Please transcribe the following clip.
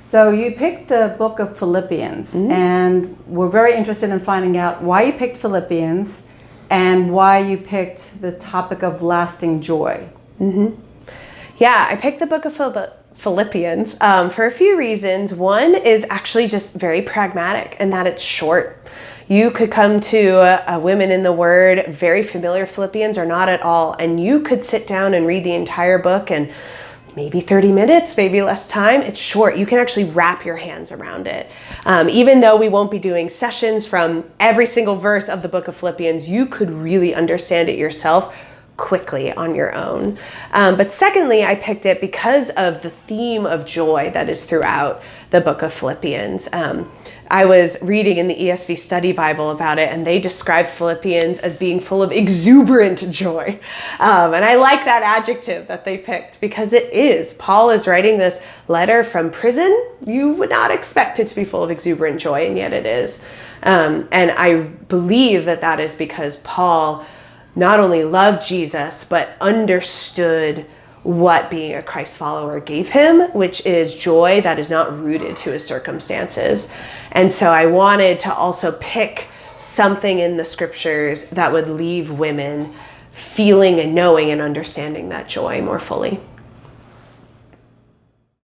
So you picked the book of Philippians, and we're very interested in finding out why you picked Philippians and why you picked the topic of lasting joy. Yeah, I picked the book of Philippians for a few reasons. One is actually just very pragmatic, and that it's short. You could come to a Women in the Word, very familiar Philippians or not at all, and you could sit down and read the entire book in maybe 30 minutes, maybe less time. It's short. You can actually wrap your hands around it. Even though we won't be doing sessions from every single verse of the book of Philippians, you could really understand it yourself quickly on your own. But secondly, I picked it because of the theme of joy that is throughout the book of Philippians. I was reading in the ESV Study Bible about it, and they describe Philippians as being full of exuberant joy. And I like that adjective that they picked because it is. Paul is writing this letter from prison. You would not expect it to be full of exuberant joy, and yet it is. And I believe that that is because Paul not only loved Jesus, but understood what being a Christ follower gave him, which is joy that is not rooted to his circumstances. And so I wanted to also pick something in the scriptures that would leave women feeling and knowing and understanding that joy more fully.